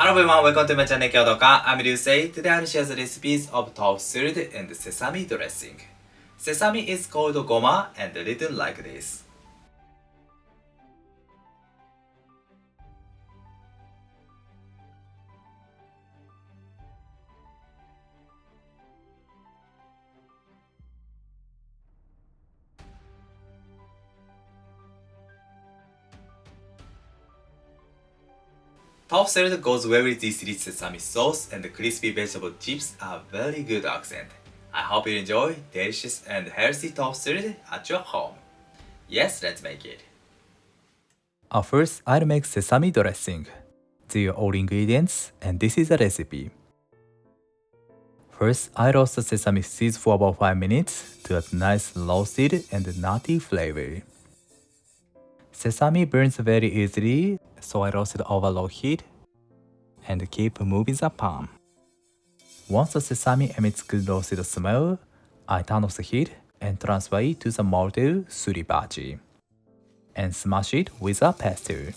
Hello everyone, welcome to my channel Kyodoka. I'm Ryusei. Today I'll share the recipes of tofu syrup and sesame dressing. Sesame is called goma and written like this. Tofu syrup goes well with this rich sesame sauce, and the crispy vegetable chips are very good accent. I hope you enjoy delicious and healthy tofu syrup at your home. Yes, let's make it. First, I'll make sesame dressing. These are all ingredients, and this is the recipe. First, I roast the sesame seeds for about 5 minutes to add nice roasted and nutty flavor. Sesame burns very easily, so I roast it over low heat and keep moving the pan. Once the sesame emits good roasted smell, I turn off the heat and transfer it to the molded suribachi and smash it with a pestle.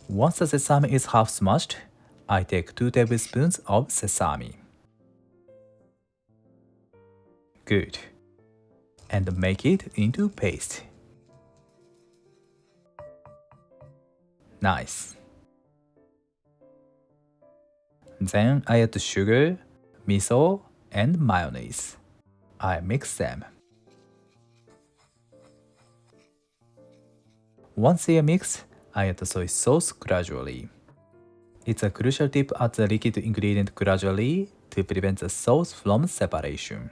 Once the sesame is half smashed, I take 2 tablespoons of sesame. Good. And make it into paste. Nice. Then I add sugar, miso, and mayonnaise. I mix them. Once they are mixed, I add soy sauce gradually. It's a crucial tip to add the liquid ingredient gradually to prevent the sauce from separation.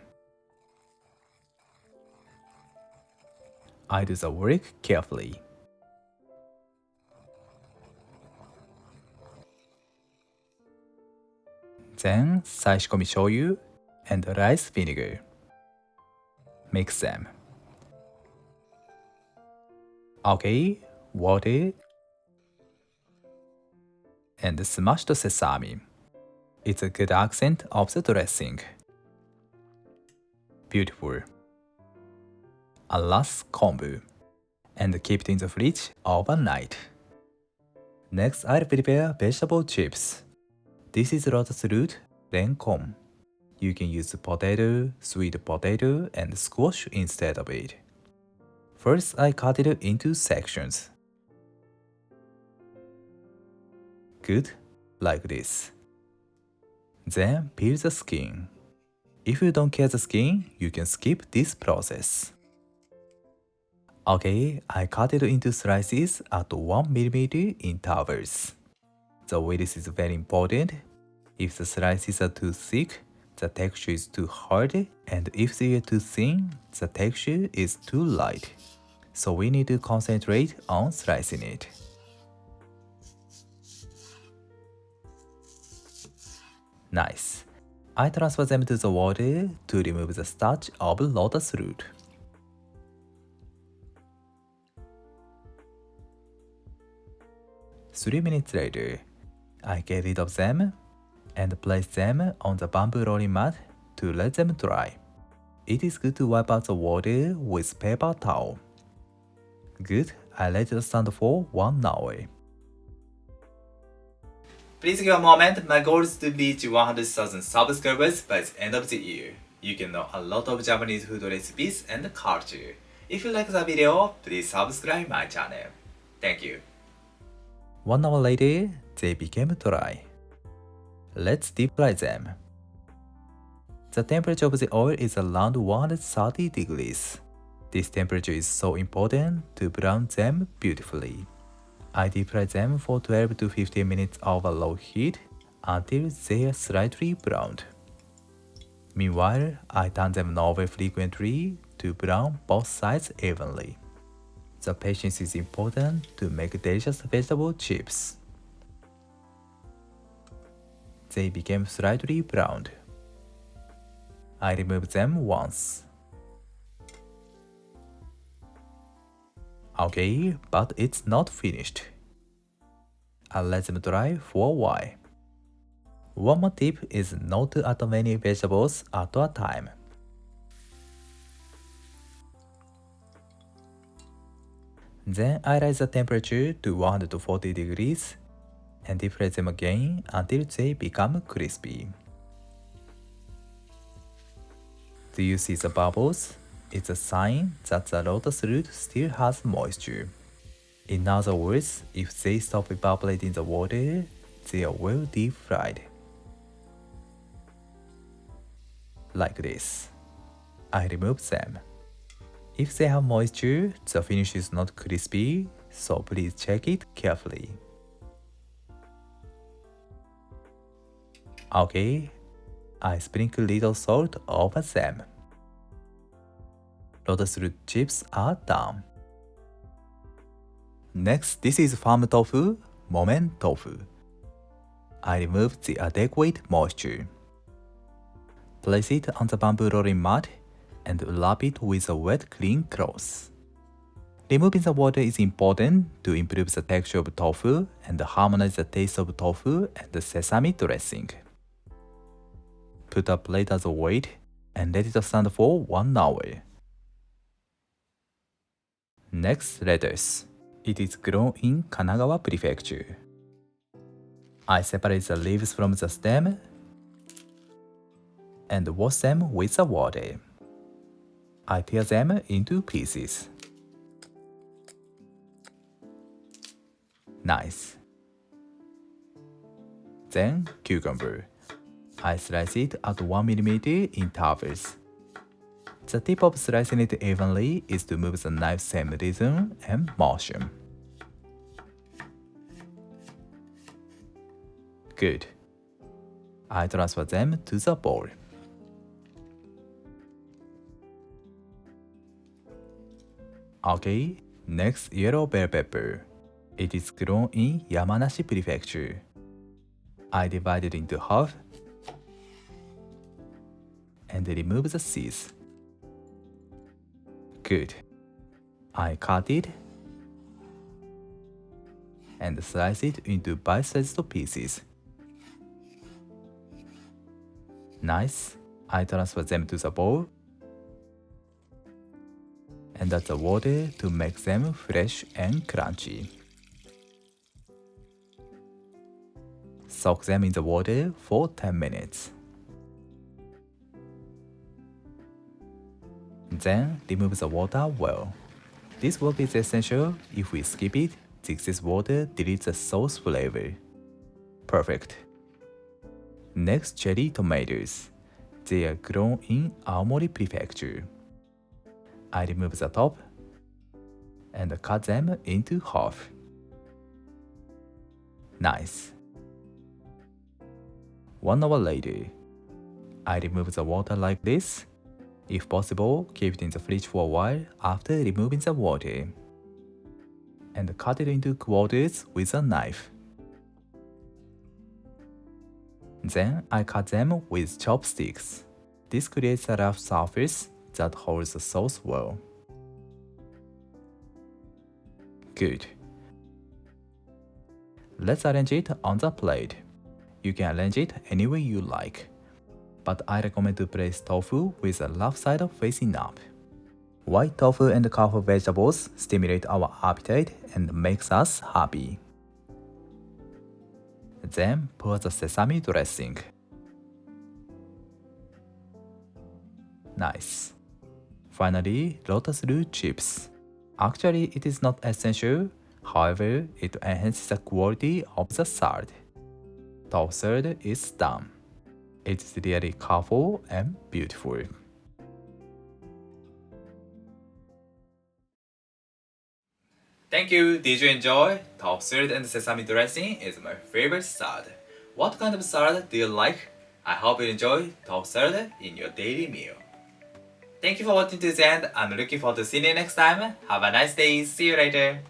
I do the work carefully. Then Saishikomi shoyu and rice vinegar. Mix them. Okay, water and smash the sesame. It's a good accent of the dressing. Beautiful. A last kombu and keep it in the fridge overnight. Next, I'll prepare vegetable chips. This is lotus root, renkon. You can use potato, sweet potato, and squash instead of it. First, I cut it into sections. Good, like this. Then peel the skin. If you don't care the skin, you can skip this process. Okay, I cut it into slices at 1 mm intervals. The width is very important. If the slices are too thick, the texture is too hard, and if they are too thin, the texture is too light. So we need to concentrate on slicing it. Nice. I transfer them to the water to remove the starch of lotus root. Three minutes later, I get rid of them and place them on the bamboo rolling mat to let them dry. It is good to wipe out the water with paper towel. Good, I let it stand for 1 hour. Please give a moment. My goal is to reach 100,000 subscribers by the end of the year. You can know a lot of Japanese food recipes and culture. If you like the video, please subscribe my channel. Thank you. 1 hour later, they became dry. Let's deep fry them. The temperature of the oil is around 130 degrees. This temperature is so important to brown them beautifully. I deep fry them for 12 to 15 minutes over low heat until they are slightly browned. Meanwhile, I turn them over frequently to brown both sides evenly. The patience is important to make delicious vegetable chips. They became slightly browned. I remove them once. Okay, but it's not finished. I'll let them dry for a while. One more tip is not to add many vegetables at a time. Then I raise the temperature to 140 degrees and deflate them again until they become crispy. Do you see the bubbles? It's a sign that the lotus root still has moisture. In other words, if they stop evaporating the water, they are well deep fried. Like this. I remove them. If they have moisture, the finish is not crispy, so please check it carefully. Okay, I sprinkle little salt over them. Lotus root chips are done. Next, this is farm tofu, moment tofu. I remove the adequate moisture. Place it on the bamboo rolling mat and wrap it with a wet clean cloth. Removing the water is important to improve the texture of tofu and harmonize the taste of tofu and the sesame dressing. Put a plate as a weight and let it stand for 1 hour. Next, lettuce. It is grown in Kanagawa Prefecture. I separate the leaves from the stem and wash them with the water. I tear them into pieces. Nice. Then cucumber. I slice it at 1 mm in towels. The tip of slicing it evenly is to move the knife's same rhythm and motion. Good. I transfer them to the bowl. Okay, next yellow bell pepper. It is grown in Yamanashi Prefecture. I divide it into half and remove the seeds. Good. I cut it and slice it into bite-sized pieces. Nice. I transfer them to the bowl and add the water to make them fresh and crunchy. Soak them in the water for 10 minutes. Then remove the water well. This work is essential. If we skip it, the excess water deletes the sauce flavor. Perfect. Next, cherry tomatoes. They are grown in Aomori Prefecture. I remove the top and cut them into half. Nice. 1 hour later, I remove the water like this. If possible, keep it in the fridge for a while after removing the water. And cut it into quarters with a knife. Then I cut them with chopsticks. This creates a rough surface that holds the sauce well. Good. Let's arrange it on the plate. You can arrange it any way you like, but I recommend to place tofu with the left side facing up. White tofu and colorful vegetables stimulate our appetite and makes us happy. Then pour the sesame dressing. Nice. Finally, lotus root chips. Actually, it is not essential. However, it enhances the quality of the salad. Tofu salad is done. It's really colorful and beautiful. Thank you. Did you enjoy? Tofu salad and sesame dressing is my favorite salad. What kind of salad do you like? I hope you enjoy tofu salad in your daily meal. Thank you for watching to the end. I'm looking forward to seeing you next time. Have a nice day. See you later.